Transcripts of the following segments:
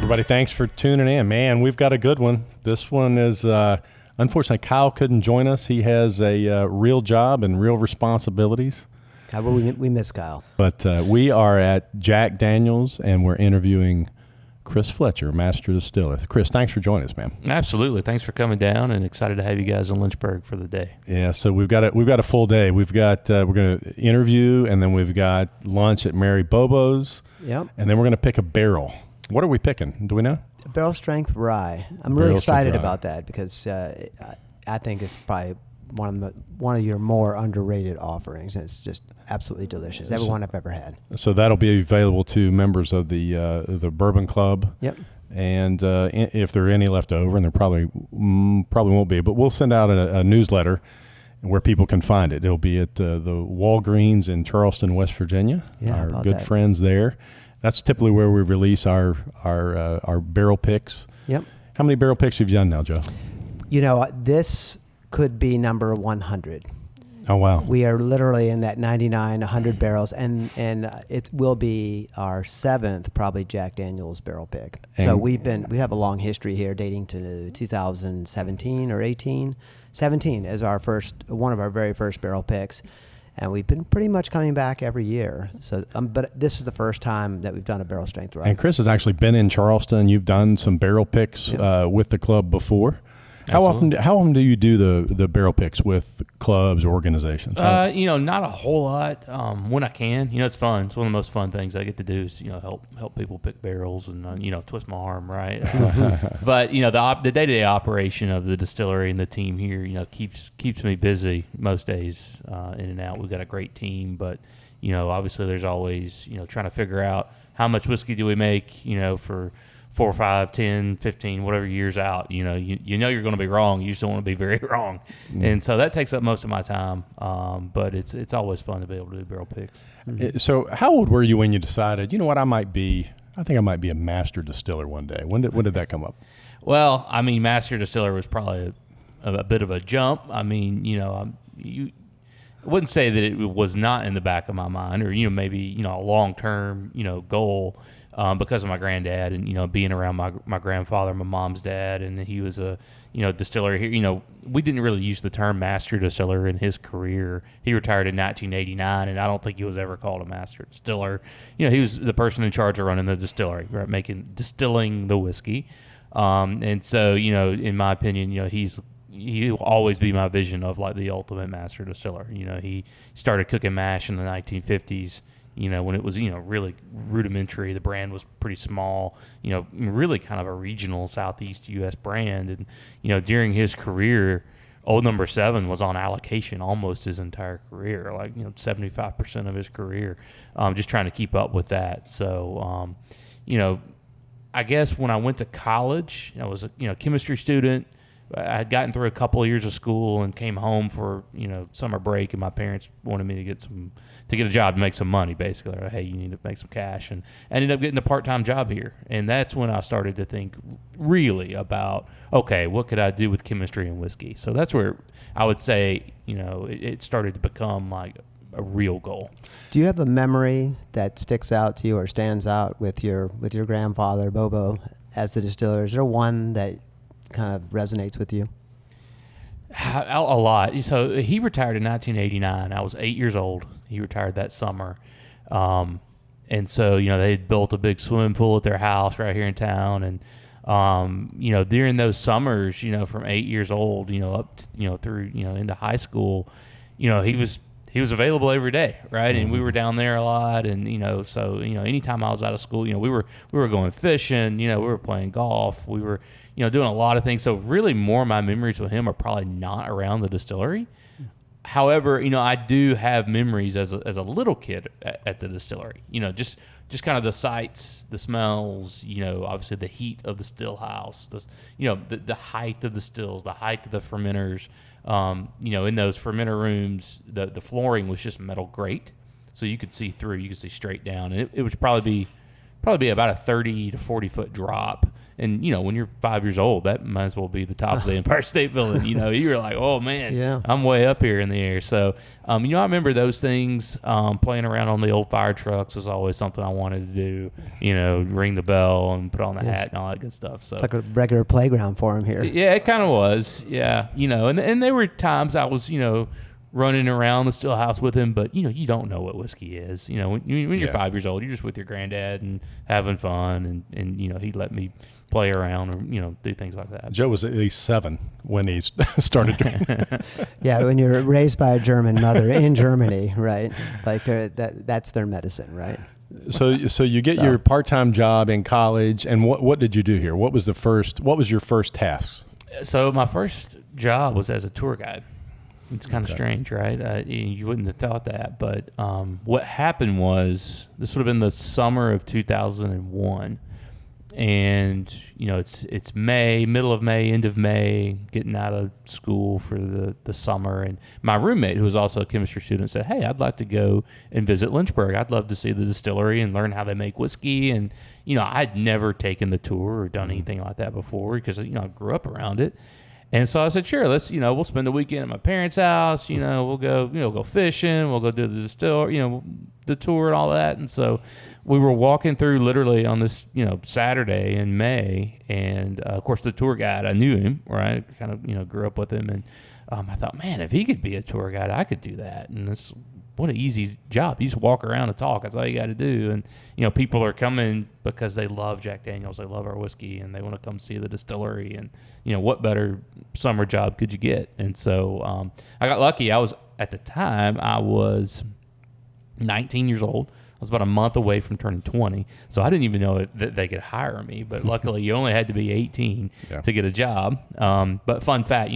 everybody. Thanks for tuning in. Man, we've got a good one. This one is, unfortunately, Kyle couldn't join us. He has a real job and real responsibilities. We miss Kyle. But we are at Jack Daniel's, and we're interviewing Chris Fletcher, Master Distiller. Chris, thanks for joining us, man. Absolutely. Thanks for coming down, and excited to have you guys in Lynchburg for the day. Yeah, so we've got a full day. We're going to interview, and then we've got lunch at Mary Bobo's. Yep. And then we're going to pick a barrel. What are we picking? Do we know? Barrel strength rye. I'm really excited about that because I think it's probably one of your more underrated offerings, and it's just absolutely delicious. Every one I've ever had. So that'll be available to members of the Bourbon Club. Yep. And if there are any left over, and there probably won't be, but we'll send out a newsletter where people can find it. It'll be at the Walgreens in Charleston, West Virginia. Yeah, our good friends there. That's typically where we release our barrel picks. Yep. How many barrel picks have you done now, Joe? You know, this could be number 100. Oh, wow. We are literally in that 99, 100 barrels, and it will be our 7th probably Jack Daniel's barrel pick. So we have a long history here dating to 2017 or 18. 17 is one of our very first barrel picks. And we've been pretty much coming back every year. So, but this is the first time that we've done a barrel strength rye. And Chris has actually been in Charleston. You've done some barrel picks with the club before. How often do you do the barrel picks with clubs or organizations? Not a whole lot. When I can, it's fun. It's one of the most fun things I get to do is help people pick barrels and twist my arm, right? But the day-to-day operation of the distillery and the team here keeps me busy most days in and out. We've got a great team, but obviously there's always trying to figure out how much whiskey do we make for 4, 5, 10, 15, whatever years out, you're going to be wrong. You just don't want to be very wrong. Mm-hmm. And so that takes up most of my time. But it's always fun to be able to do barrel picks. Mm-hmm. So how old were you when you decided, what, I think I might be a master distiller one day? When did that come up? Well, master distiller was probably a bit of a jump. I wouldn't say that it was not in the back of my mind or, maybe, a long-term, goal. Because of my granddad and, being around my grandfather, my mom's dad, and he was a, distiller here. We didn't really use the term master distiller in his career. He retired in 1989, and I don't think he was ever called a master distiller. He was the person in charge of running the distillery, right, distilling the whiskey. And so, in my opinion, he'll always be my vision of like the ultimate master distiller. He started cooking mash in the 1950s. When it was, really rudimentary, the brand was pretty small, really kind of a regional Southeast U.S. brand. And, during his career, Old Number 7 was on allocation almost his entire career, 75% of his career, just trying to keep up with that. So, I guess when I went to college, I was a chemistry student. I had gotten through a couple of years of school and came home for, summer break, and my parents wanted me to get a job to make some money, basically. Like, hey, you need to make some cash. And I ended up getting a part-time job here. And that's when I started to think really about, okay, what could I do with chemistry and whiskey? So that's where I would say, it started to become like a real goal. Do you have a memory that sticks out to you or stands out with your grandfather, Bobo, as the distiller? Is there one that kind of resonates with you? A lot. So he retired in 1989. I was 8 years old. He retired that summer. And so, they had built a big swimming pool at their house right here in town. And, during those summers, from 8 years old, up, through, into high school, he was available every day, right? And we were down there a lot, and so anytime I was out of school, we were going fishing, we were playing golf, we were doing a lot of things. So really, more of my memories with him are probably not around the distillery. However, I do have memories as a little kid at the distillery. Just kind of the sights, the smells. Obviously the heat of the still house. The height of the stills, the height of the fermenters. In those fermenter rooms, the flooring was just metal grate, so you could see through. You could see straight down, and it would probably be about a 30 to 40 foot drop. And, when you're 5 years old, that might as well be the top of the Empire State Building. You're like, oh, man, I'm way up here in the air. So, I remember those things. Playing around on the old fire trucks was always something I wanted to do. Ring the bell and put on the hat and all that good stuff. So it's like a regular playground for him here. Yeah, it kind of was. Yeah, and there were times I was, running around the still house with him, but you don't know what whiskey is. When you're 5 years old, you're just with your granddad and having fun, and he'd let me play around or do things like that. Joe was at least 7 when he started drinking. Yeah, when you're raised by a German mother in Germany, right? Like that's their medicine, right? So you get your part-time job in college, and what did you do here? What was your first task? So my first job was as a tour guide. It's kind of strange, right? You wouldn't have thought that, but what happened was this would have been the summer of 2001, and it's May, middle of May, end of May, getting out of school for the summer, and my roommate, who was also a chemistry student, said, "Hey, I'd like to go and visit Lynchburg. I'd love to see the distillery and learn how they make whiskey." And I'd never taken the tour or done anything like that before because I grew up around it. And so I said, sure, let's, we'll spend the weekend at my parents' house, we'll go fishing, we'll go do the the tour and all that. And so we were walking through literally on this, Saturday in May. And of course the tour guide, I knew him, right? Kind of, grew up with him. And I thought, man, if he could be a tour guide, I could do that. And what an easy job. You just walk around and talk. That's all you got to do. And, people are coming because they love Jack Daniels. They love our whiskey, and they want to come see the distillery. And, what better summer job could you get? And so I got lucky. At the time, I was 19 years old. I was about a month away from turning 20. So I didn't even know that they could hire me. But luckily, you only had to be 18 to get a job. But fun fact,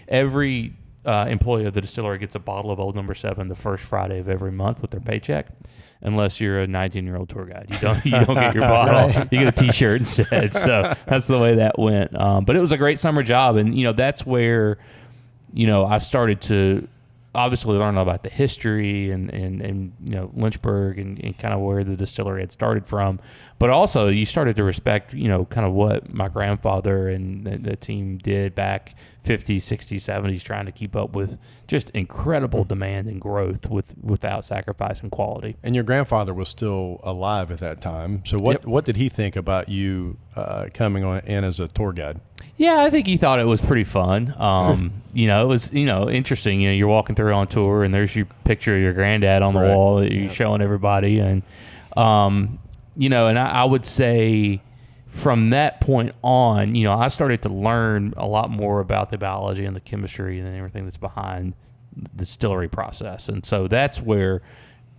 every employee of the distillery gets a bottle of Old Number 7 the first Friday of every month with their paycheck, unless you're a 19-year-old tour guide. You don't get your bottle. You get a T-shirt instead. So that's the way that went. But it was a great summer job, and that's where I started to obviously learn about the history and Lynchburg and kind of where the distillery had started from. But also you started to respect, kind of what my grandfather and the team did back 50s, 60s, 70s, trying to keep up with just incredible demand and growth without sacrificing quality. And your grandfather was still alive at that time. So what did he think about you coming in as a tour guide? Yeah, I think he thought it was pretty fun. It was, interesting. You're walking through on tour and there's your picture of your granddad on the wall that you're showing everybody. And, and I would say from that point on, I started to learn a lot more about the biology and the chemistry and everything that's behind the distillery process. And so that's where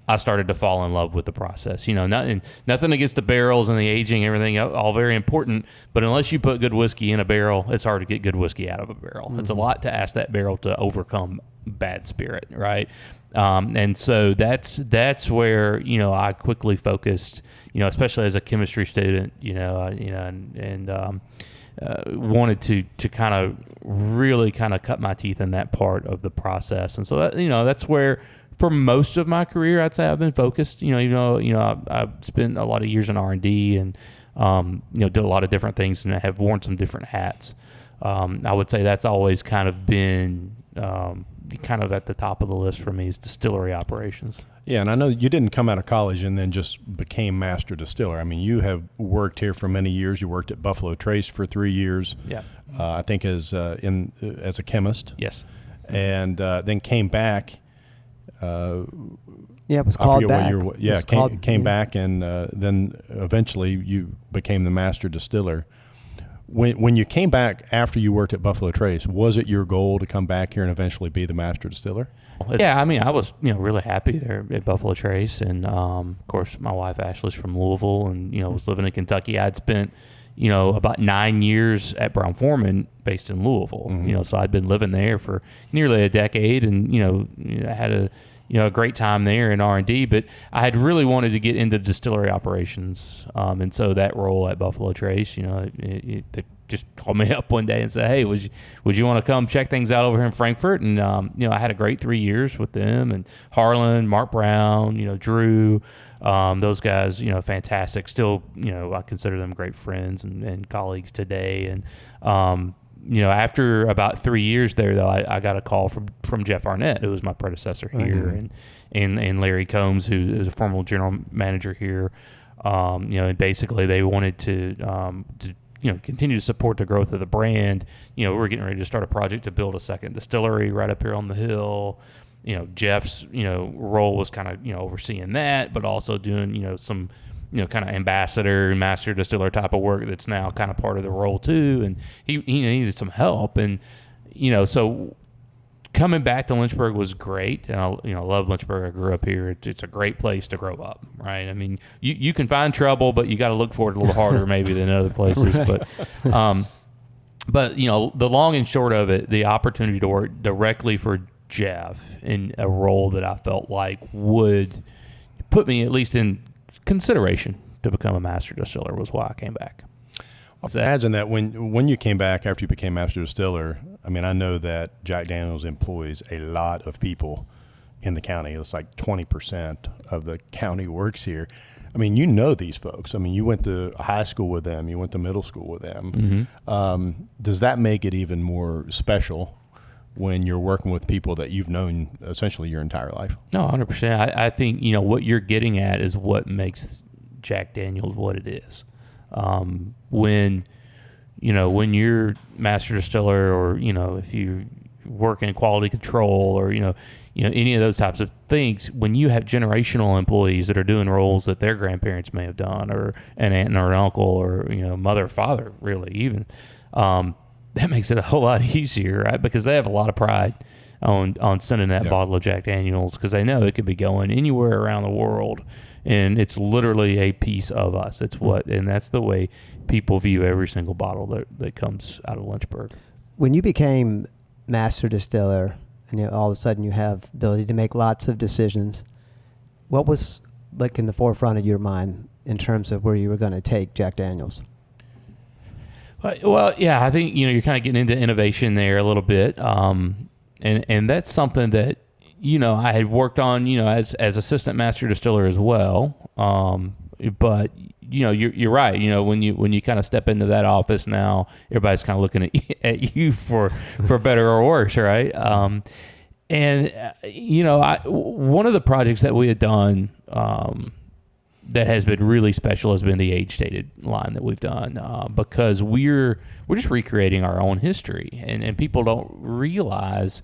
I started to fall in love with the process. Nothing against the barrels and the aging, everything, all very important. But unless you put good whiskey in a barrel, it's hard to get good whiskey out of a barrel. Mm-hmm. It's a lot to ask that barrel to overcome bad spirit, right? And so that's where I quickly focused. Especially as a chemistry student, wanted to kind of really kind of cut my teeth in that part of the process. And so that, that's where, for most of my career, I'd say I've been focused. I've spent a lot of years in R&D and did a lot of different things, and I have worn some different hats. I would say that's always kind of been kind of at the top of the list for me is distillery operations. Yeah, and I know you didn't come out of college and then just became master distiller. I mean, you have worked here for many years. You worked at Buffalo Trace for 3 years. Yeah, I think as a chemist. Yes, and then came back. It was called back. Came back, and then eventually you became the master distiller. When you came back after you worked at Buffalo Trace, was it your goal to come back here and eventually be the master distiller? Yeah, I mean, I was really happy there at Buffalo Trace, and of course my wife Ashley's from Louisville, and was living in Kentucky. I'd spent about 9 years at Brown-Forman based in Louisville. Mm-hmm. So I'd been living there for nearly a decade, and I had a great time there in R&D, but I had really wanted to get into distillery operations. And so that role at Buffalo Trace, they just called me up one day and said, "Hey, would you want to come check things out over here in Frankfurt?" And I had a great 3 years with them, and Harlan, Mark Brown, Drew, those guys, fantastic. Still, I consider them great friends and colleagues today. And after about 3 years there, though, I got a call from Jeff Arnett, who was my predecessor here, and Larry Combs, who's a former general manager here. And basically they wanted to continue to support the growth of the brand. We were getting ready to start a project to build a second distillery right up here on the hill. Jeff's, role was kind of, overseeing that, but also doing, some, kind of ambassador, master distiller type of work that's now kind of part of the role too. And he needed some help. And, so coming back to Lynchburg was great. And I love Lynchburg. I grew up here. It's a great place to grow up, right? I mean, you can find trouble, but you got to look for it a little harder maybe than other places. Right. But the long and short of it, the opportunity to work directly for Jeff in a role that I felt like would put me at least in consideration to become a master distiller was why I came back. I imagine that when you came back after you became master distiller, I mean, I know that Jack Daniel's employs a lot of people in the county. It's like 20% of the county works here. I mean, these folks. I mean, you went to high school with them. You went to middle school with them. Mm-hmm. Does that make it even more special when you're working with people that you've known essentially your entire life? No, 100%. I think, what you're getting at is what makes Jack Daniel's what it is. When you're master distiller, or, if you work in quality control, or, any of those types of things, when you have generational employees that are doing roles that their grandparents may have done, or an aunt or an uncle, or, mother or father, really even, that makes it a whole lot easier, right? Because they have a lot of pride on sending that bottle of Jack Daniel's, because they know it could be going anywhere around the world, and it's literally a piece of us. And that's the way people view every single bottle that comes out of Lynchburg. When you became master distiller, and all of a sudden you have ability to make lots of decisions, what was like in the forefront of your mind in terms of where you were going to take Jack Daniel's? Well, yeah, I think, you're kind of getting into innovation there a little bit. And that's something that, I had worked on, as assistant master distiller as well. But, you're right. When you kind of step into that office now, everybody's kind of looking at you for better or worse, right? One of the projects that we had done, that has been really special has been the age-stated line that we've done, because we're just recreating our own history, and people don't realize,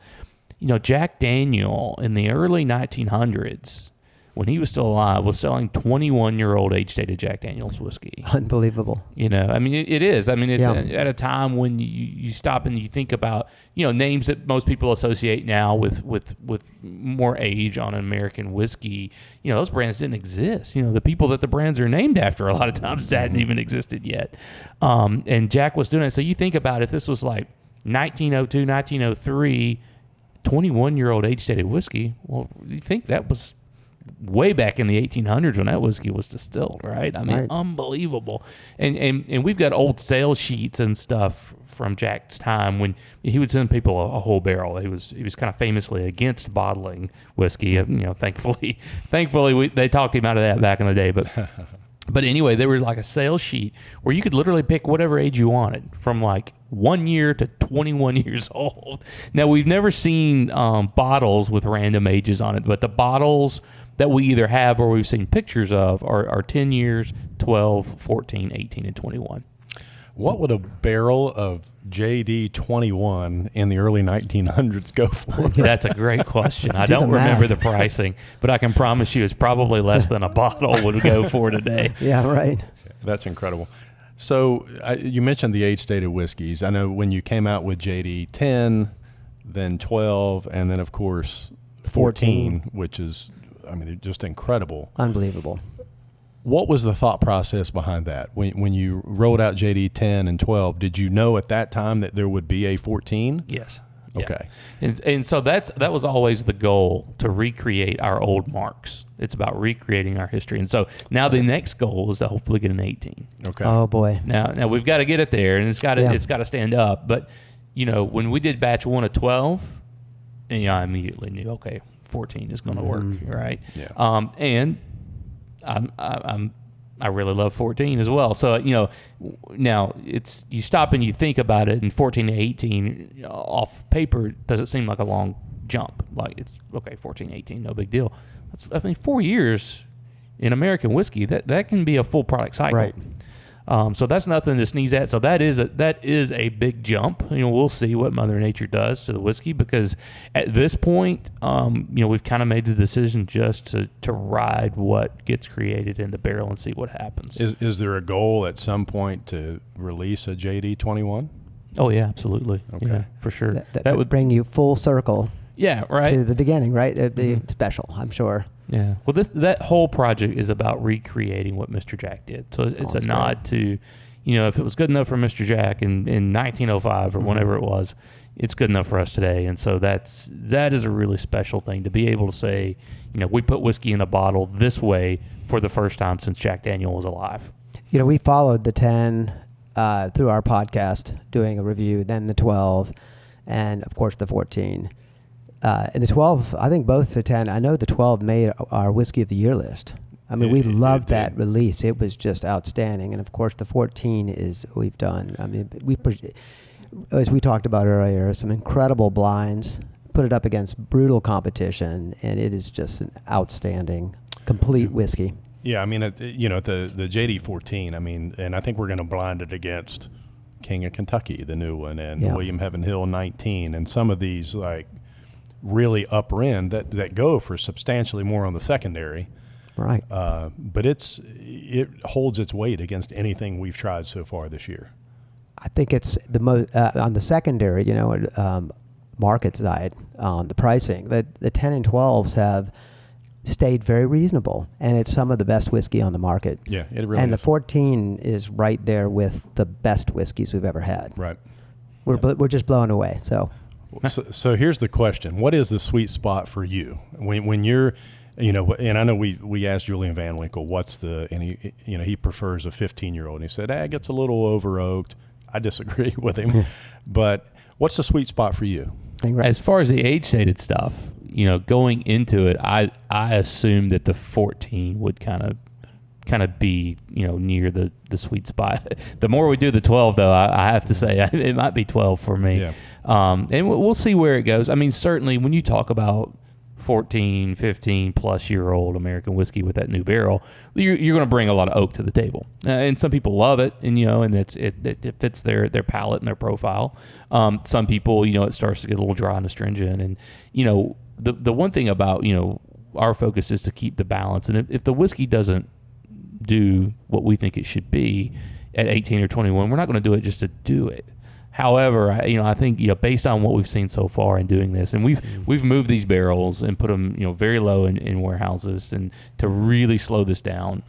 Jack Daniel in the early 1900s, when he was still alive, was selling 21-year-old age-stated Jack Daniel's whiskey. Unbelievable. I mean, it is. I mean, it's at a time when you stop and you think about, names that most people associate now with more age on American whiskey. Those brands didn't exist. The people that the brands are named after a lot of times hadn't even existed yet. And Jack was doing it. So you think about if this was like 1902, 1903, 21-year-old age-stated whiskey, well, you think that was way back in the 1800s when that whiskey was distilled, right? I mean, right. Unbelievable. And we've got old sales sheets and stuff from Jack's time when he would send people a whole barrel. He was kind of famously against bottling whiskey. Thankfully they talked him out of that back in the day. But anyway, there was like a sales sheet where you could literally pick whatever age you wanted, from like 1 year to 21 years old. Now, we've never seen bottles with random ages on it, but the bottles that we either have or we've seen pictures of are 10 years, 12, 14, 18, and 21. What would a barrel of JD 21 in the early 1900s go for? That's a great question. I don't remember the pricing, but I can promise you it's probably less than a bottle would go for today. Yeah, right. That's incredible. So you mentioned the age-stated whiskeys. I know when you came out with JD 10, then 12, and then, of course, 14. Which is, they're just incredible. Unbelievable. What was the thought process behind that? When you rolled out JD 10 and 12, did you know at that time that there would be a 14? Yes. Okay. And so that was always the goal, to recreate our old marks. It's about recreating our history. And so now the next goal is to hopefully get an 18. Okay. Oh boy. Now we've got to get it there, and it's got to stand up. But when we did batch 1 of 12, and I immediately knew, okay, 14 is going to work, right? Yeah. And I really love 14 as well. So now you stop and you think about it, and 14 to 18 off paper doesn't seem like a long jump. Like, it's okay, 14, 18, no big deal. 4 years in American whiskey, that can be a full product cycle. Right. So that's nothing to sneeze at. So that is a big jump. We'll see what Mother Nature does to the whiskey, because at this point, we've kind of made the decision just to ride what gets created in the barrel and see what happens. Is there a goal at some point to release a JD 21? Oh yeah, absolutely. Okay. Yeah, for sure. That would bring you full circle. Yeah, right. To the beginning, right? It'd be special, I'm sure. Yeah. Well, that whole project is about recreating what Mr. Jack did. So it's a nod to, if it was good enough for Mr. Jack in 1905 or whenever it was, it's good enough for us today. And so that is a really special thing, to be able to say, we put whiskey in a bottle this way for the first time since Jack Daniel was alive. We followed the 10 through our podcast, doing a review, then the 12, and of course the 14. And the 12, I think both the 10, I know the 12 made our Whiskey of the Year list. I mean, we loved that release. It was just outstanding. And of course, the 14 we've done. I mean, as we talked about earlier, some incredible blinds, put it up against brutal competition, and it is just an outstanding, complete whiskey. Yeah, I mean, the JD 14, I mean, and I think we're going to blind it against King of Kentucky, the new one, and William Heaven Hill 19, and some of these, like, really upper end that go for substantially more on the secondary. Right. But it holds its weight against anything we've tried so far this year. I think it's the most on the secondary, market side on the pricing. The 10 and 12s have stayed very reasonable, and it's some of the best whiskey on the market. Yeah, it really and is. The 14 is right there with the best whiskeys we've ever had. Right. We're just blown away. So here's the question: what is the sweet spot for you when you're, and I know we asked Julian Van Winkle and he prefers a 15-year-old, and he said, it gets a little over oaked. I disagree with him, but what's the sweet spot for you? As far as the age-stated stuff, going into it, I assumed that the 14 would kind of be, near the sweet spot. The more we do the 12, though, I have to say it might be 12 for me. Yeah. And we'll see where it goes. I mean, certainly when you talk about 14, 15 plus year old American whiskey with that new barrel, you're going to bring a lot of oak to the table. And some people love it, and it fits their palate and their profile. Some people, it starts to get a little dry and astringent. And the one thing about our focus is to keep the balance. And if the whiskey doesn't do what we think it should be at 18 or 21, we're not going to do it just to do it. However, I think based on what we've seen so far in doing this, and we've moved these barrels and put them very low in warehouses, and to really slow this down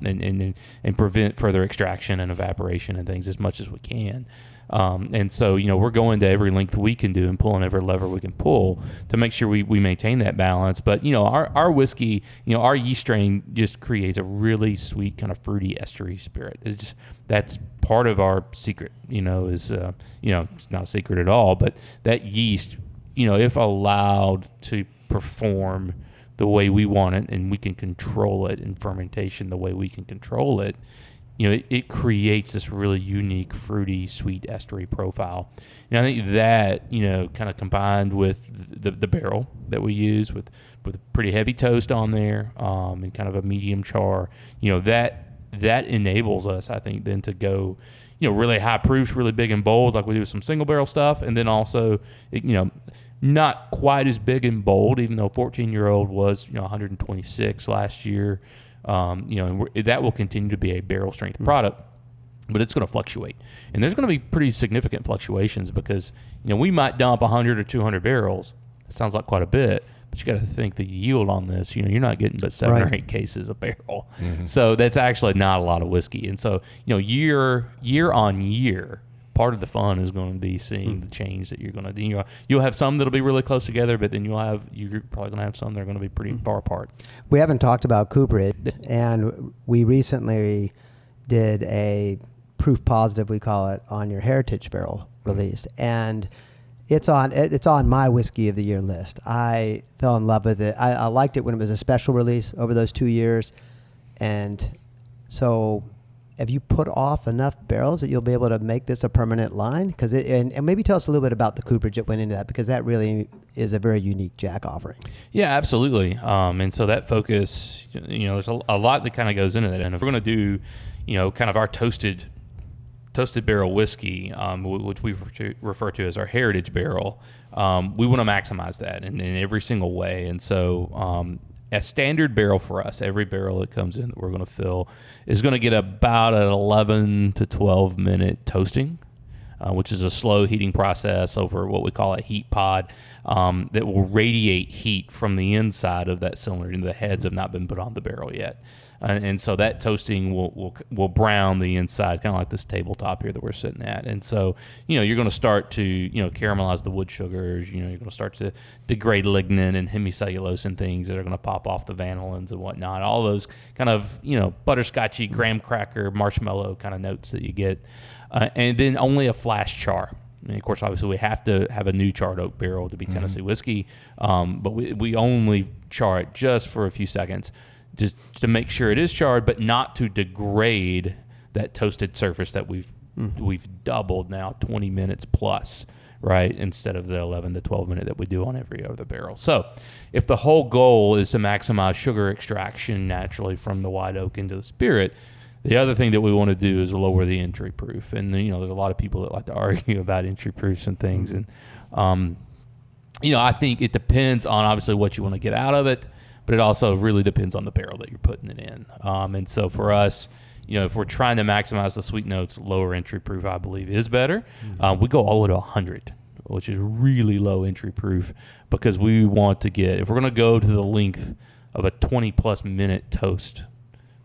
and prevent further extraction and evaporation and things as much as we can. And so we're going to every length we can do and pulling every lever we can pull to make sure we maintain that balance. But our whiskey, our yeast strain just creates a really sweet kind of fruity estery spirit. That's part of our secret. Is it's not a secret at all, but that yeast, if allowed to perform the way we want it, and we can control it in fermentation the way we can control it, it creates this really unique, fruity, sweet estery profile. And I think that, kind of combined with the barrel that we use with a pretty heavy toast on there, and kind of a medium char, that enables us, I think, then to go, really high proofs, really big and bold, like we do with some single barrel stuff. And then also, not quite as big and bold, even though 14-year-old was, 126 last year. And that will continue to be a barrel strength product, but it's going to fluctuate. And there's going to be pretty significant fluctuations because, we might dump 100 or 200 barrels. It sounds like quite a bit, but you got to think the yield on this, you're not getting but 7 or 8 cases a barrel. Mm-hmm. So that's actually not a lot of whiskey. And so, year on year, part of the fun is going to be seeing the change that you're going to do. You'll have some that'll be really close together, but then you're probably going to have some that are going to be pretty far apart. We haven't talked about cooperage, and we recently did a proof positive, we call it, on your Heritage Barrel release, and it's on my whiskey of the year list. I fell in love with it. I liked it when it was a special release over those 2 years, and so have you put off enough barrels that you'll be able to make this a permanent line? And maybe tell us a little bit about the cooperage that went into that, because that really is a very unique Jack offering. Yeah, absolutely. And so that focus, there's a lot that kind of goes into that. And if we're going to do, kind of our toasted barrel whiskey, which we refer to as our heritage barrel, we want to maximize that in every single way. And so a standard barrel for us, every barrel that comes in that we're going to fill is going to get about an 11 to 12 minute toasting, which is a slow heating process over what we call a heat pod, that will radiate heat from the inside of that cylinder. And the heads have not been put on the barrel yet. And so that toasting will brown the inside, kind of like this tabletop here that we're sitting at. And so, you're going to start to, caramelize the wood sugars. You're going to start to degrade lignin and hemicellulose and things that are going to pop off the vanillins and whatnot. All those kind of, butterscotchy, graham cracker, marshmallow kind of notes that you get. And then only a flash char. And of course, obviously, we have to have a new charred oak barrel to be Tennessee whiskey. But we only char it just for a few seconds, just to make sure it is charred, but not to degrade that toasted surface that we've doubled now 20 minutes plus, right, instead of the 11 to 12 minute that we do on every other barrel. So if the whole goal is to maximize sugar extraction naturally from the white oak into the spirit, the other thing that we want to do is lower the entry proof. And, there's a lot of people that like to argue about entry proofs and things. And, I think it depends on obviously what you want to get out of it, but it also really depends on the barrel that you're putting it in. And so for us, if we're trying to maximize the sweet notes, lower entry proof, I believe, is better. We go all the way to 100, which is really low entry proof, because we want to get, if we're going to go to the length of a 20-plus minute toast,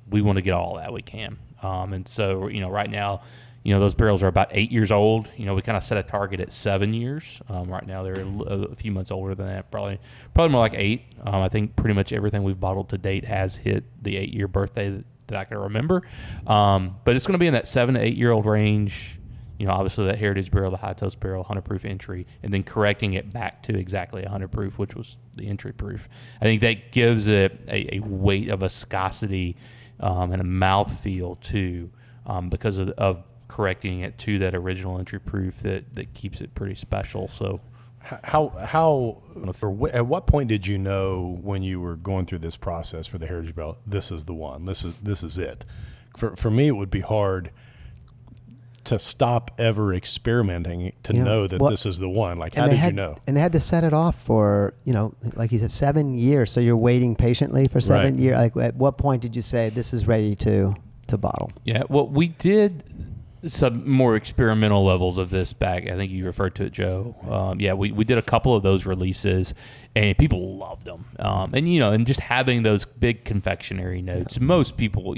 we want to get all that we can. And so, right now, those barrels are about 8 years old. We kind of set a target at 7 years. Right now, they're a few months older than that, probably more like 8. I think pretty much everything we've bottled to date has hit the 8-year birthday that I can remember. But it's going to be in that 7 to 8 year old range. Obviously that heritage barrel, the high toast barrel, 100 proof entry, and then correcting it back to exactly 100 proof, which was the entry proof. I think that gives it a weight, a viscosity, and a mouthfeel too, because of correcting it to that original entry proof that keeps it pretty special. So at what point did you know, when you were going through this process for the heritage barrel, this is the one, this is it? For me, it would be hard to stop ever experimenting to know that this is the one. Like, how did you know? And they had to set it off for, like you said, 7 years. So you're waiting patiently for 7 years. Like, at what point did you say this is ready to bottle? Yeah, well, we did some more experimental levels of this back. I think you referred to it, Joe. We did a couple of those releases, and people loved them. And just having those big confectionery notes. Most people,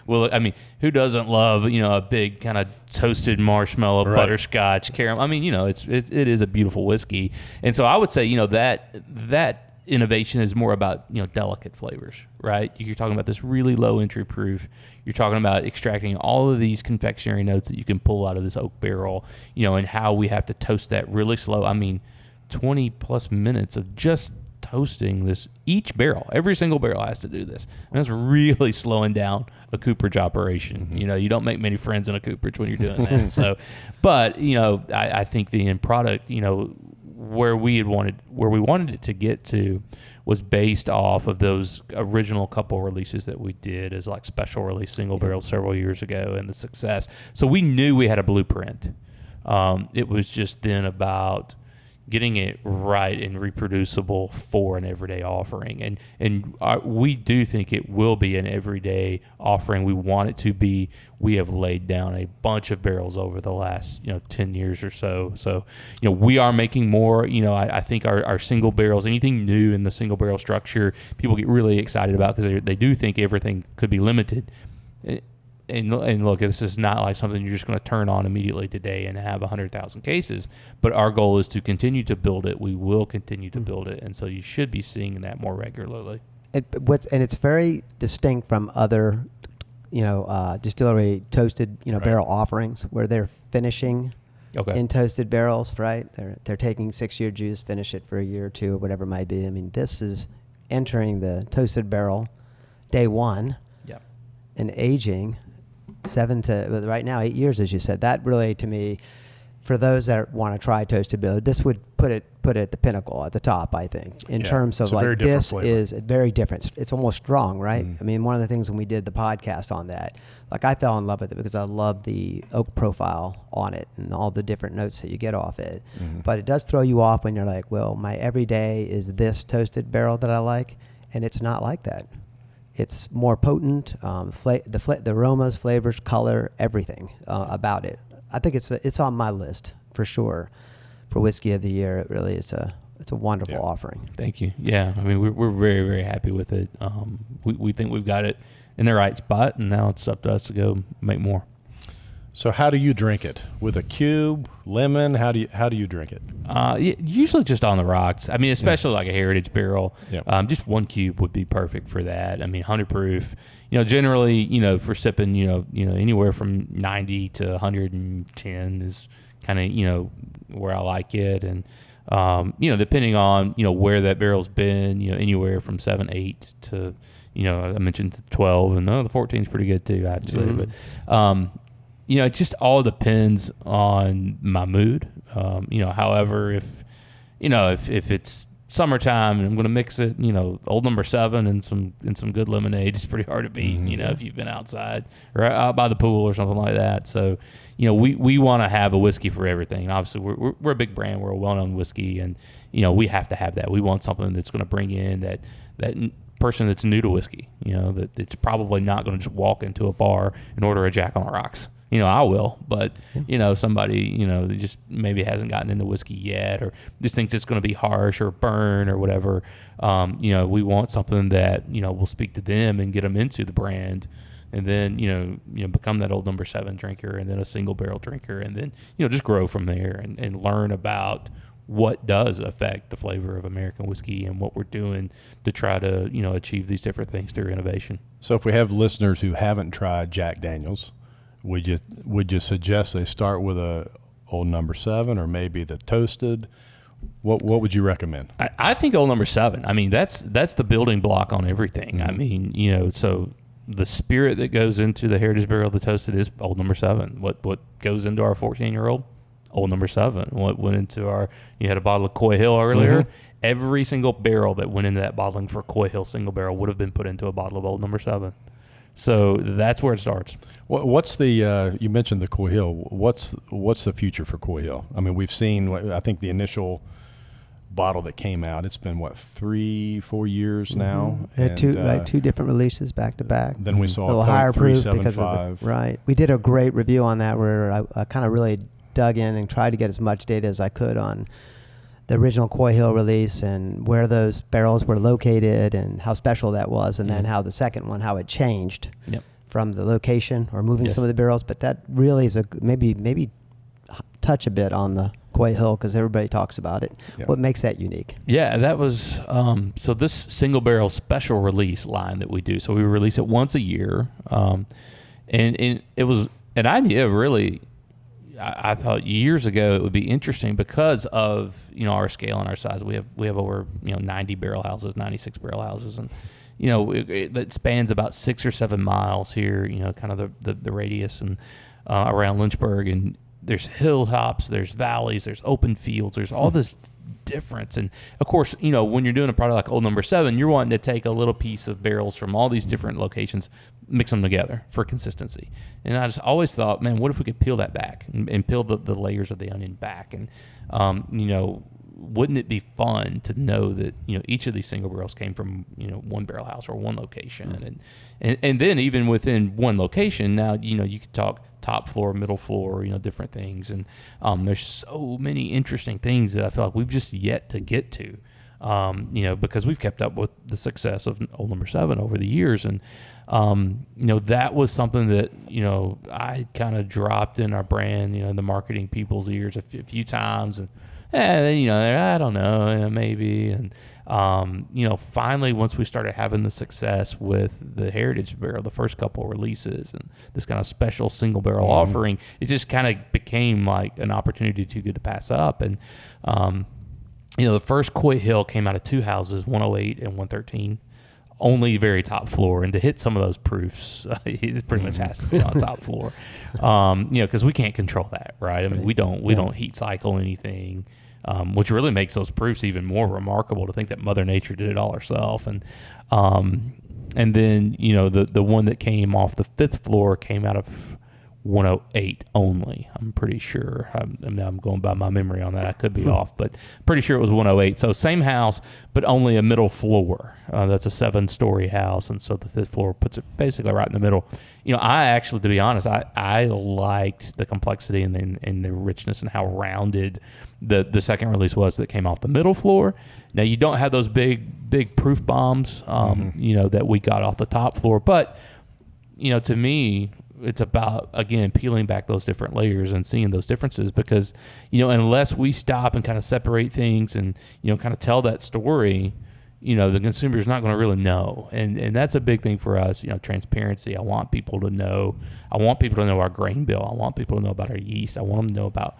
well, I mean, who doesn't love a big kind of toasted marshmallow, butterscotch, caramel? I mean, it is a beautiful whiskey, and so I would say that innovation is more about delicate flavors, right? You're talking about this really low entry proof. You're talking about extracting all of these confectionery notes that you can pull out of this oak barrel, and how we have to toast that really slow. I mean, 20 plus minutes of just toasting this, each barrel, every single barrel has to do this. And that's really slowing down a cooperage operation. Mm-hmm. You don't make many friends in a cooperage when you're doing that. So, but I think the end product, where we wanted it to get to was based off of those original couple releases that we did as like special release single barrel several years ago, and the success. So we knew we had a blueprint. It was just then about getting it right and reproducible for an everyday offering. And we do think it will be an everyday offering. We want it to be. We have laid down a bunch of barrels over the last 10 years or so. So we are making more. I think our single barrels, anything new in the single barrel structure, people get really excited about, because they do think everything could be limited. and look, this is not like something you're just going to turn on immediately today and have 100,000 cases. But our goal is to continue to build it. We will continue to build it, and so you should be seeing that more regularly. And it's very distinct from other, distillery toasted, Right. barrel offerings where they're finishing Okay. in toasted barrels, right? They're taking 6-year juice, finish it for a year or two or whatever it might be. I mean, this is entering the toasted barrel day one Yeah. and aging 8 years, as you said. That really, to me, for those that want to try toasted barrel, this would put it at the pinnacle, at the top, I think, in Yeah, terms of it's a very different this flavor. is very different. It's almost strong, right? I mean, one of the things when we did the podcast on that, like I fell in love with it because I love the oak profile on it and all the different notes that you get off it. But it does throw you off when you're like, well, my everyday is this toasted barrel that I like, and it's not like that. It's more potent, the aromas, flavors, color, everything about it. I think it's on my list for sure for whiskey of the year. It really is it's a wonderful offering. Thank you. Yeah, I mean, we're very, very happy with it. We think we've got it in the right spot, and now it's up to us to go make more. So how do you drink it? With a cube, lemon? How do you drink it? Usually just on the rocks. I mean, especially like a heritage barrel. Yeah. Just one cube would be perfect for that. I mean, 100 proof. Generally, for sipping, anywhere from 90 to 110 is kind of, where I like it. And, depending on, where that barrel's been, anywhere from 7, 8 to, I mentioned 12, and the 14 is pretty good too, actually. But, it just all depends on my mood. However, if it's summertime and I'm going to mix it, Old Number 7 and some good lemonade, it's pretty hard to beat, if you've been outside or out by the pool or something like that. So, we want to have a whiskey for everything. Obviously, we're a big brand. We're a well-known whiskey, and, we have to have that. We want something that's going to bring in that person that's new to whiskey, that it's probably not going to just walk into a bar and order a Jack on the Rocks. I will, but, somebody, that just maybe hasn't gotten into whiskey yet or just thinks it's going to be harsh or burn or whatever. We want something that, will speak to them and get them into the brand and then, become that Old Number 7 drinker and then a single barrel drinker and then, just grow from there and learn about what does affect the flavor of American whiskey and what we're doing to try to, achieve these different things through innovation. So if we have listeners who haven't tried Jack Daniel's, would you suggest they start with a Old Number 7 or maybe the toasted? What would you recommend? I think Old Number 7. I mean, that's the building block on everything. I mean, so the spirit that goes into the Heritage Barrel, the toasted, is Old Number 7. What goes into our 14-year-old? Old Number 7. What went into you had a bottle of Coy Hill earlier. Every single barrel that went into that bottling for Coy Hill single barrel would have been put into a bottle of Old Number 7. So that's where it starts. What's the you mentioned the Coy Hill. What's the future for Coy Hill? I mean, we've seen, I think the initial bottle that came out, it's been 3-4 years now. Had two different releases back to back. Then we saw a little higher proof because of 375. right. We did a great review on that where I kind of really dug in and tried to get as much data as I could on the original Coy Hill release and where those barrels were located and how special that was, and then how the second one, how it changed from the location or moving some of the barrels. But that really is maybe touch a bit on the Coy Hill because everybody talks about it. Yeah. What makes that unique? Yeah, that was so this single barrel special release line that we do. So we release it once a year, and it was an idea really. I thought years ago it would be interesting because of our scale and our size. We have over 90 barrel houses, 96 barrel houses, and it spans about 6 or 7 miles here. Kind of the radius and around Lynchburg, and there's hilltops, there's valleys, there's open fields, there's all this difference. And of course, when you're doing a product like Old Number 7, you're wanting to take a little piece of barrels from all these different locations, mix them together for consistency. And I just always thought, man, what if we could peel that back and peel the layers of the onion back? And, wouldn't it be fun to know that, each of these single barrels came from, one barrel house or one location. And then even within one location, now, you could talk top floor, middle floor, different things. And there's so many interesting things that I feel like we've just yet to get to. because we've kept up with the success of Old Number 7 over the years. And, that was something that, I kind of dropped in our brand, in the marketing people's ears a few times. And, I don't know, maybe. And, finally, once we started having the success with the Heritage Barrel, the first couple of releases and this kind of special single barrel offering, it just kind of became like an opportunity too good to pass up. And, the first Coy Hill came out of two houses, 108 and 113, only very top floor. And to hit some of those proofs, it pretty much has to be on top floor, because we can't control that, right? I mean, we don't heat cycle anything, which really makes those proofs even more remarkable to think that Mother Nature did it all herself. And then, the one that came off the fifth floor came out of 108 only. I'm pretty sure. I'm going by my memory on that. I could be off, but pretty sure it was 108. So same house, but only a middle floor. That's a 7-story house, and so the fifth floor puts it basically right in the middle. I actually, to be honest, I liked the complexity and the richness and how rounded the second release was that came off the middle floor. Now you don't have those big proof bombs, that we got off the top floor, but to me, it's about, again, peeling back those different layers and seeing those differences, because, unless we stop and kind of separate things and, kind of tell that story, the consumer is not going to really know. And that's a big thing for us, transparency. I want people to know. I want people to know our grain bill. I want people to know about our yeast. I want them to know about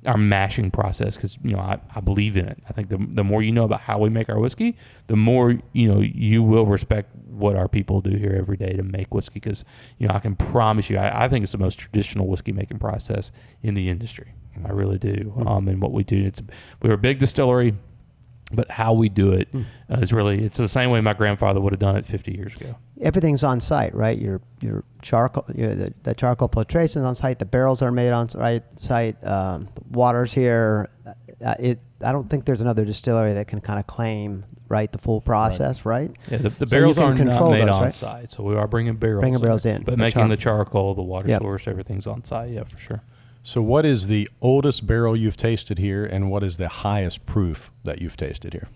our mashing process, because, I believe in it. I think the more you know about how we make our whiskey, the more, you will respect what our people do here every day to make whiskey, because, I can promise you, I think it's the most traditional whiskey making process in the industry. I really do. And what we do, we're a big distillery, but how we do it is really, it's the same way my grandfather would have done it 50 years ago. Everything's on site, right? Your charcoal, the charcoal filtration is on site. The barrels are made on site. The water's here. I don't think there's another distillery that can kind of claim, right, the full process, right? Yeah, the So barrels you can are not control made those, on right? site, so we are bringing barrels. in. But making the charcoal, the water source, everything's on site. Yeah, for sure. So what is the oldest barrel you've tasted here, and what is the highest proof that you've tasted here?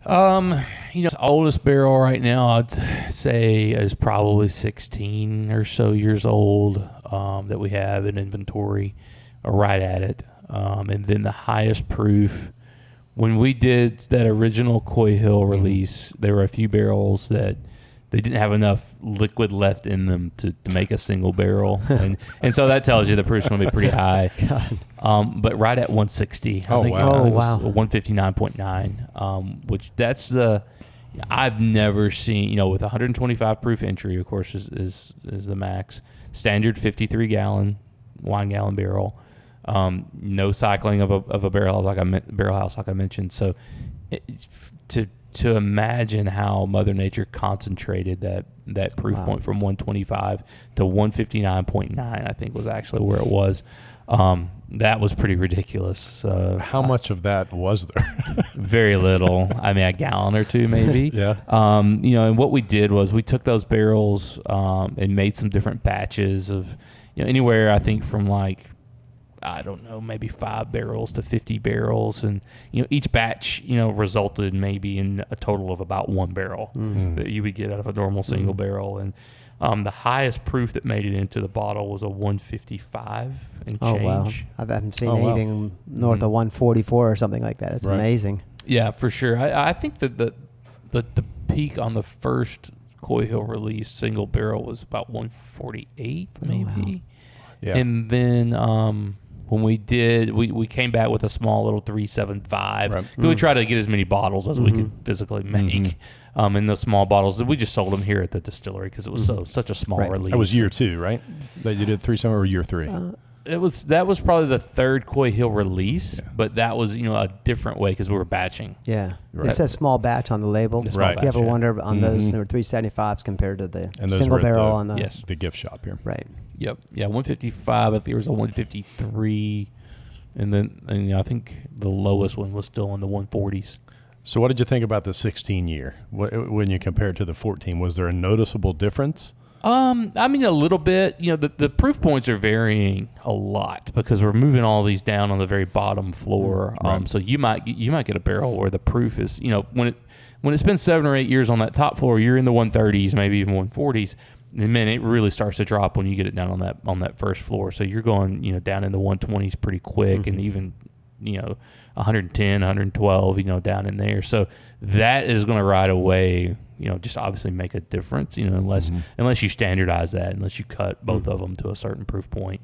The oldest barrel right now, I'd say, is probably 16 or so years old, that we have in inventory, or right at it. And then the highest proof, when we did that original Coy Hill release, there were a few barrels that they didn't have enough liquid left in them to make a single barrel. And so that tells you the proof's going to be pretty high. But right at 160. I think it was 159.9, which that's I've never seen, with 125 proof entry, of course, is the max. Standard 53-gallon, wine gallon barrel. No cycling of a barrel house like I mentioned. So to imagine how Mother Nature concentrated that proof point from 125 to 159.9, I think was actually where it was. That was pretty ridiculous. How much of that was there? Very little. I mean, a gallon or two maybe. Yeah. And what we did was we took those barrels and made some different batches of, anywhere, I think, from I don't know, maybe 5 barrels to 50 barrels. And, each batch, resulted maybe in a total of about 1 barrel that you would get out of a normal single barrel. And the highest proof that made it into the bottle was a 155 and change. Oh, wow. I haven't seen anything north of 144 or something like that. It's amazing. Yeah, for sure. I think that the peak on the first Coy Hill release single barrel was about 148 maybe. Wow. Yeah. And then when we did, we came back with a small little 375. Right. We tried to get as many bottles as we could physically make in the small bottles. We just sold them here at the distillery because it was such a small release. That was year 2, right? That you did 3 summer or year 3? That was probably the third Coy Hill release, but that was a different way because we were batching. Yeah, it says small batch on the label. Right. You ever wonder on those? There were 375s compared to the single barrel on the gift shop here. Right. Yep. Yeah, 155. I think there was a 153, and then I think the lowest one was still in the 140s. So what did you think about the 16 year when you compare it to the 14? Was there a noticeable difference? I mean, a little bit. The proof points are varying a lot because we're moving all these down on the very bottom floor. Right. So you might get a barrel where the proof is, when it's been 7 or 8 years on that top floor, you're in the 130s, maybe even 140s. And then it really starts to drop when you get it down on that first floor. So you're going, down in the 120s pretty quick, and even, 110, 112, down in there. So that is going to right away, just obviously make a difference, unless you standardize that, unless you cut both of them to a certain proof point.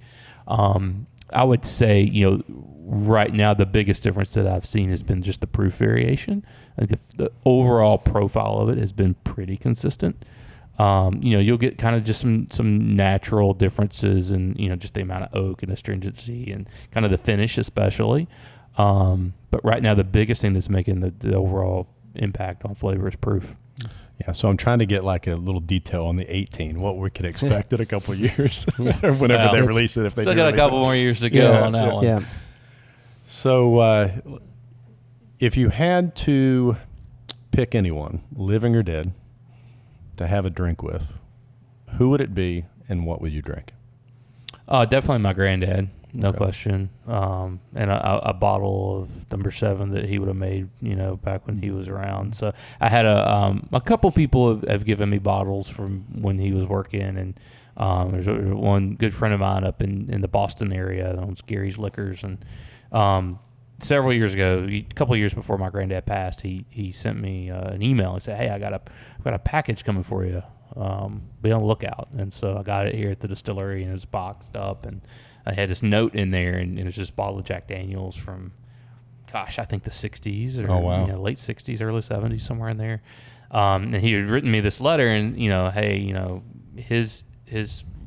I would say, right now the biggest difference that I've seen has been just the proof variation. I think the overall profile of it has been pretty consistent. You'll get kind of just some natural differences in, just the amount of oak and astringency and kind of the finish especially. But right now the biggest thing that's making the overall impact on flavor is proof. Yeah, so I'm trying to get like a little detail on the 18, what we could expect in a couple of years, whenever they release it. If they still got a couple more years to go on that one. Yeah. So if you had to pick anyone, living or dead, to have a drink with, who would it be and what would you drink? Definitely my granddad, no question. And a bottle of number 7 that he would have made, back when he was around. So I had a couple people have given me bottles from when he was working, and there's one good friend of mine up in the Boston area that owns Gary's Liquors, and several years ago, a couple of years before my granddad passed, he sent me an email. He said, "Hey, I've got a package coming for you. Be on the lookout." And so I got it here at the distillery, and it was boxed up, and I had this note in there, and it was just a bottle of Jack Daniels from, I think the 60s or late 60s, early 70s, somewhere in there. And he had written me this letter, and hey, his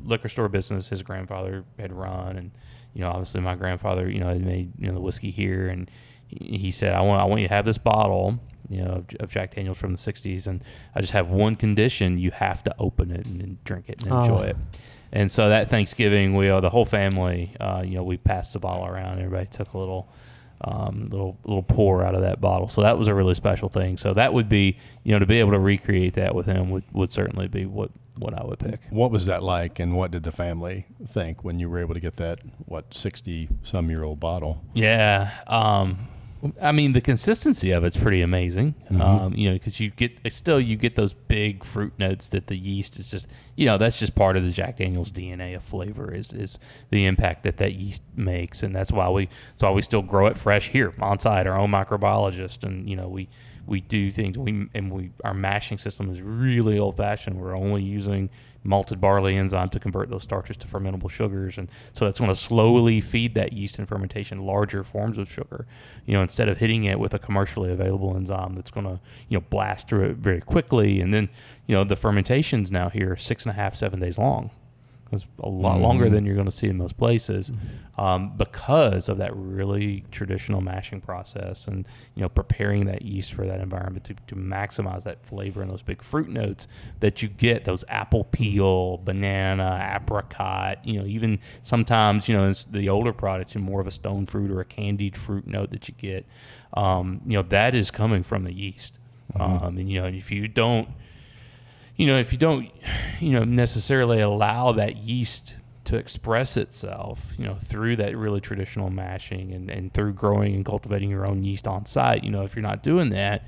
liquor store business his grandfather had run, and obviously my grandfather had made the whiskey here, and he said, I want you to have this bottle of Jack Daniels from the 60s, and I just have one condition: you have to open it and drink it and enjoy it. And so that Thanksgiving, the whole family, we passed the bottle around. Everybody took a little pour out of that bottle. So that was a really special thing. So that would be, to be able to recreate that with him would certainly be what I would pick. What was that like, and what did the family think when you were able to get that 60-some-year-old bottle? Yeah. I mean, the consistency of it's pretty amazing. Because you get those big fruit notes that the yeast is just, that's just part of the Jack Daniel's DNA of flavor is the impact that yeast makes, and that's why we still grow it fresh here on site, our own microbiologist, and we do things. Our mashing system is really old fashioned. We're only using malted barley enzyme to convert those starches to fermentable sugars, and so that's going to slowly feed that yeast in fermentation larger forms of sugar, instead of hitting it with a commercially available enzyme that's going to blast through it very quickly. And then the fermentations now here are 6.5, 7 days long. It's a lot longer than you're going to see in most places, because of that really traditional mashing process, and preparing that yeast for that environment to maximize that flavor and those big fruit notes that you get, those apple peel, banana, apricot, even sometimes in the older products, and more of a stone fruit or a candied fruit note that you get, that is coming from the yeast. And if you don't necessarily allow that yeast to express itself, through that really traditional mashing and through growing and cultivating your own yeast on site, if you're not doing that,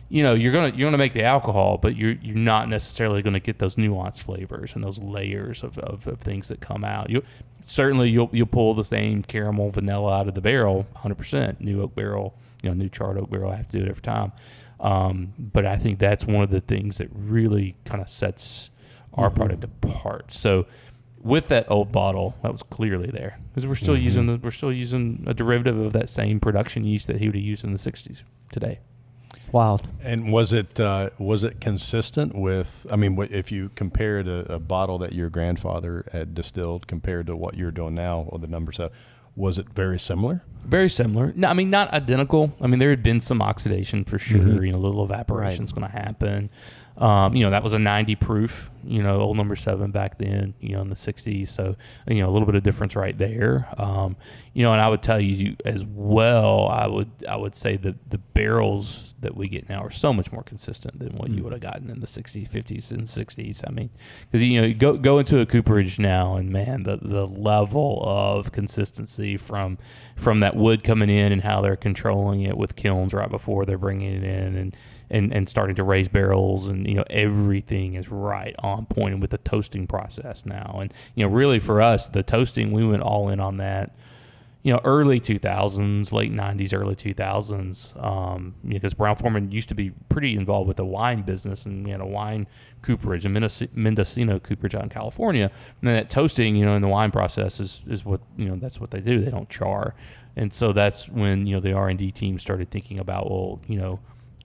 you're gonna make the alcohol, but you're not necessarily gonna get those nuanced flavors and those layers of things that come out. You'll pull the same caramel, vanilla out of the barrel, 100%. New oak barrel, new charred oak barrel. I have to do it every time. But I think that's one of the things that really kind of sets our product apart. So with that old bottle, that was clearly there, because we're still using a derivative of that same production yeast that he would have used in the 60s today. Wild. And was it consistent with? I mean, if you compared a bottle that your grandfather had distilled compared to what you're doing now, or the numbers, was it very similar? Very similar. No, I mean, not identical. I mean, there had been some oxidation for sure. A little evaporation is going to happen. That was a 90 proof, Old Number 7 back then, in the 60s. So, a little bit of difference right there. And I would tell you as well, I would say that the barrels that we get now are so much more consistent than what you would have gotten in the 60s, 50s, and 60s. I mean, because, you go into a cooperage now, and, man, the level of consistency from that wood coming in and how they're controlling it with kilns right before they're bringing it in and starting to raise barrels, and everything is right on point, and with the toasting process now. And really for us, the toasting, we went all in on that early 2000s, late 90s, early 2000s, because Brown-Forman used to be pretty involved with the wine business, and we had a wine cooperage, a Mendocino cooperage out in California. And then that toasting, in the wine process is what, that's what they do. They don't char. And so that's when, the R&D team started thinking about, well,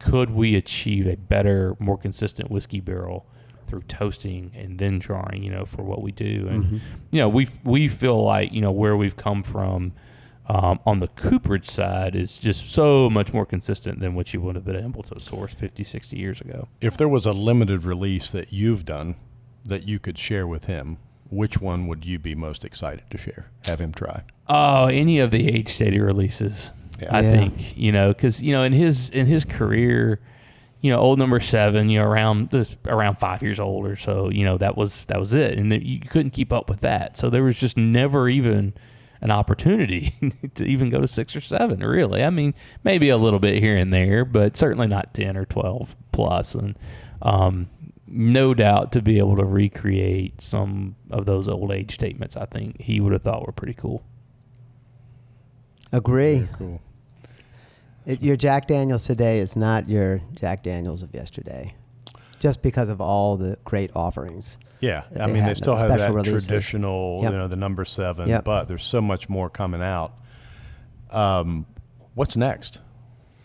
could we achieve a better, more consistent whiskey barrel through toasting and then charring, for what we do. And, we feel like, where we've come from on the cooperage side is just so much more consistent than what you would have been able to source 50, 60 years ago. If there was a limited release that you've done that you could share with him, which one would you be most excited to share, have him try? Oh, any of the age-stated releases, I think, because, in his career, Old Number 7, around 5 years old or so, that was it. And you couldn't keep up with that. So there was just never even an opportunity to even go to 6 or 7, really. I mean, maybe a little bit here and there, but certainly not 10 or 12 plus. And no doubt to be able to recreate some of those old age statements, I think he would have thought were pretty cool. Agree. Very cool. Your Jack Daniels today is not your Jack Daniels of yesterday, just because of all the great offerings. Yeah, I mean, they still have that releases. traditional, the number 7, but there's so much more coming out. What's next?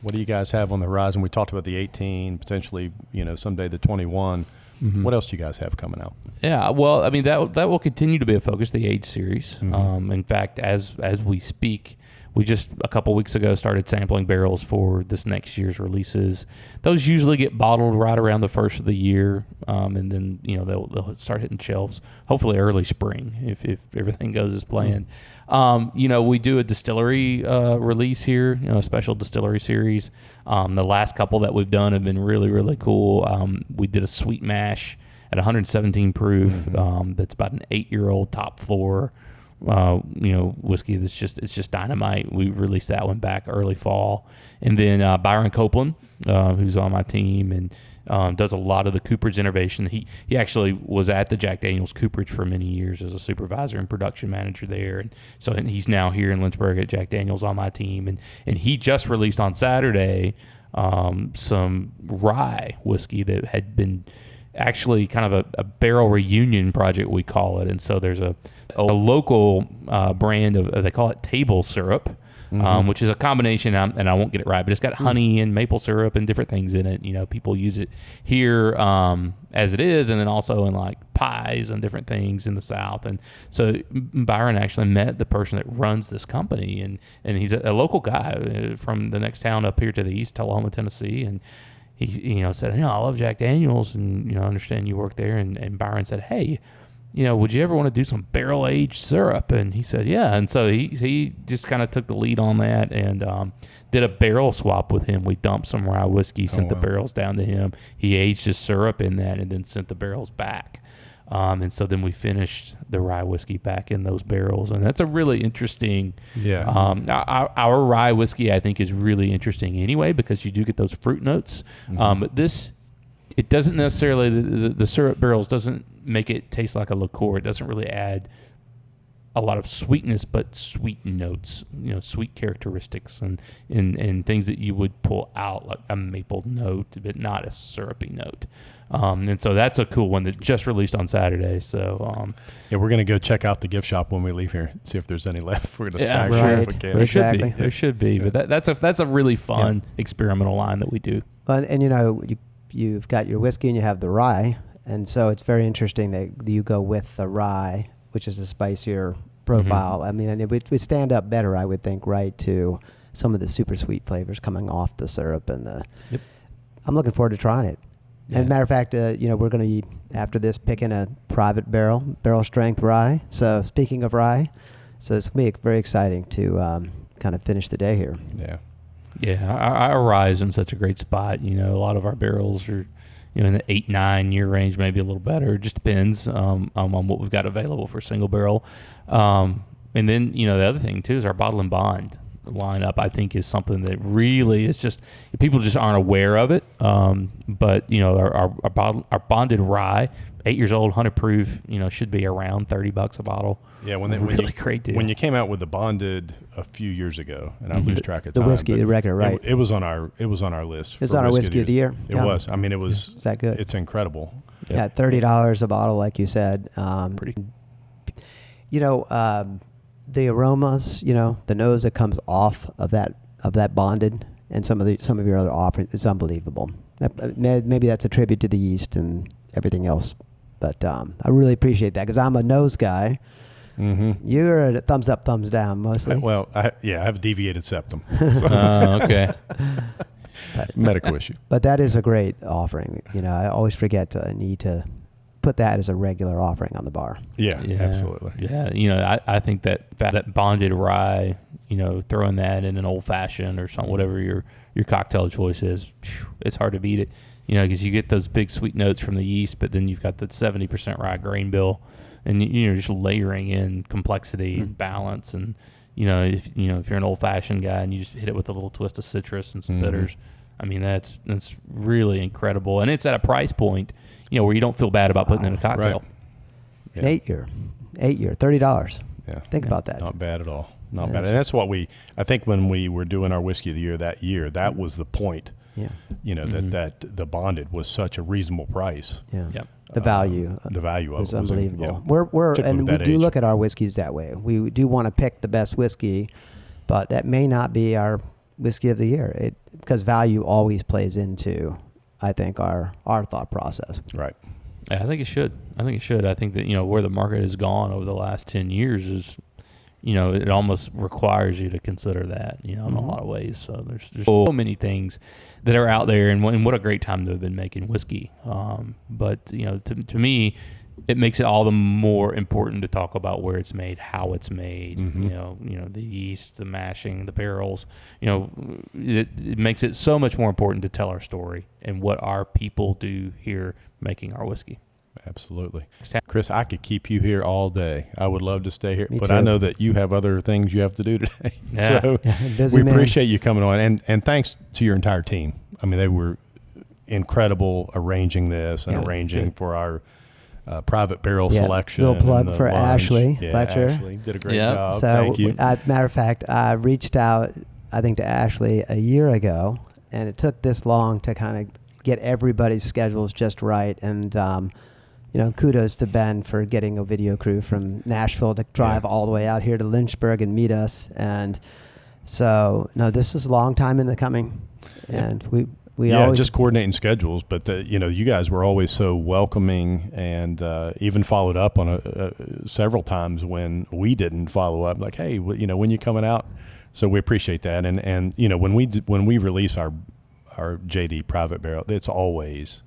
What do you guys have on the horizon? We talked about the 18, potentially, someday the 21. Mm-hmm. What else do you guys have coming out? Yeah, well, I mean, that will continue to be a focus, the age series. Mm-hmm. In fact, as we speak, we just a couple weeks ago started sampling barrels for this next year's releases. Those usually get bottled right around the first of the year, and then they'll start hitting shelves hopefully early spring if everything goes as planned. We do a distillery release here, a special distillery series. The last couple that we've done have been really, really cool. We did a sweet mash at 117 proof. That's about an 8-year-old top floor. Whiskey it's just dynamite. We released that one back early fall. And then Byron Copeland, who's on my team and does a lot of the cooperage innovation. He actually was at the Jack Daniels cooperage for many years as a supervisor and production manager there. And so he's now here in Lynchburg at Jack Daniels on my team. And he just released on Saturday some rye whiskey that had been actually kind of a barrel reunion project, we call it. And so there's a local brand of, they call it table syrup, which is a combination, and I won't get it right, but it's got honey and maple syrup and different things in it. People use it here as it is, and then also in like pies and different things in the South. And so Byron actually met the person that runs this company, and he's a local guy from the next town up here to the east, Tullahoma, Tennessee, and he said, I love Jack Daniels, and I understand you work there. And Byron said, hey, would you ever want to do some barrel aged syrup? And he said, yeah. And so he just kind of took the lead on that and did a barrel swap with him. We dumped some rye whiskey, sent the barrels down to him. He aged his syrup in that and then sent the barrels back. And so then we finished the rye whiskey back in those barrels. And that's a really interesting, our rye whiskey, I think, is really interesting anyway, because you do get those fruit notes. But it doesn't necessarily, the syrup barrels doesn't make it taste like a liqueur. It doesn't really add a lot of sweetness, but sweet notes, sweet characteristics and things that you would pull out, like a maple note, but not a syrupy note. And so that's a cool one that just released on Saturday. So we're going to go check out the gift shop when we leave here, see if there's any left. We're going to stack right. if we can. There should be. But that's a really fun experimental line that we do. Well, and you've got your whiskey and you have the rye, and so it's very interesting that you go with the rye, which is a spicier profile. I mean, and it would stand up better, I would think, right, to some of the super sweet flavors coming off the syrup and the. Yep. I'm looking forward to trying it. And matter of fact, we're going to be after this picking a private barrel strength rye. So speaking of rye, so it's going to be very exciting to kind of finish the day here. Yeah. Yeah, our rye is in such a great spot. A lot of our barrels are, in the 8-9 year range, maybe a little better. It just depends on what we've got available for single barrel. And then, the other thing too is our bottle and bond lineup. I think is something that really is just people just aren't aware of it. But our bonded rye, 8 years old, 100 proof, should be around $30 a bottle. Yeah, when you came out with the bonded a few years ago, and I lose track of time. The whiskey, the record, right? It was on our list. It's on our whiskey of the year. It was. I mean, it was. Is that good? It's incredible. Yeah, $30 a bottle, like you said. Pretty. The aromas, the nose that comes off of that bonded, and some of your other offerings is unbelievable. Maybe that's a tribute to the yeast and everything else, but I really appreciate that because I'm a nose guy. Mm-hmm. You're a thumbs up, thumbs down mostly. Well, I have a deviated septum. Okay. Medical issue. But that is a great offering. I always forget to need to put that as a regular offering on the bar. Yeah, absolutely. Yeah, I think that bonded rye, throwing that in an old fashioned or something, whatever your cocktail choice is, it's hard to beat it. Because you get those big sweet notes from the yeast, but then you've got the 70% rye grain bill, and you're just layering in complexity and balance. And if you're an old fashioned guy and you just hit it with a little twist of citrus and some bitters, I mean that's really incredible, and it's at a price point where you don't feel bad about putting in a cocktail. Right. Yeah. 8 year, $30. Yeah. Think about that. Not bad at all. Not bad. And that's what I think when we were doing our whiskey of the year, that was the point. Yeah. That the bonded was such a reasonable price. Yeah. Yep. The value. The value of was it was unbelievable. Particularly We do look at our whiskeys that way. We do want to pick the best whiskey, but that may not be our whiskey of the year. Because value always plays into, I think, our thought process. Right. Yeah, I think it should. I think that where the market has gone over the last 10 years is, it almost requires you to consider that, in a lot of ways. So there's so many things that are out there, and what a great time to have been making whiskey. But to me, it makes it all the more important to talk about where it's made, how it's made. The yeast, the mashing, the barrels. It makes it so much more important to tell our story and what our people do here making our whiskey. Absolutely. Chris, I could keep you here all day. I would love to stay here, Me but too. I know that you have other things you have to do today. Yeah. So Busy we man. appreciate you coming on, and thanks to your entire team. I mean, they were incredible arranging this and arranging for our private barrel selection. Little plug and the for lunch. Ashley Fletcher. Fletcher. Ashley did a great Yep. job. So, Thank you. matter of fact, I reached out, I think, to Ashley a year ago, and it took this long to kind of get everybody's schedules just right. And kudos to Ben for getting a video crew from Nashville to drive all the way out here to Lynchburg and meet us. And so, this is a long time in the coming, and we always just coordinating schedules. But you guys were always so welcoming, and even followed up on several times when we didn't follow up. Like, hey, when you coming out? So we appreciate that. And when we release our JD private barrel, it's always.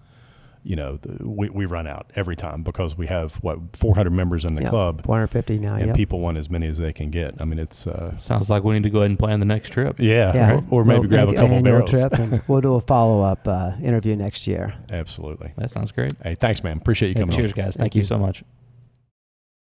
We run out every time because we have 400 members in the club, 450 now, and people want as many as they can get. I mean, it's Sounds like we need to go ahead and plan the next trip. or maybe grab a couple barrels. Trip, and we'll do a follow-up interview next year. Absolutely. That sounds great. Hey, thanks, man. Appreciate you coming on. Cheers, guys. Thank you so much.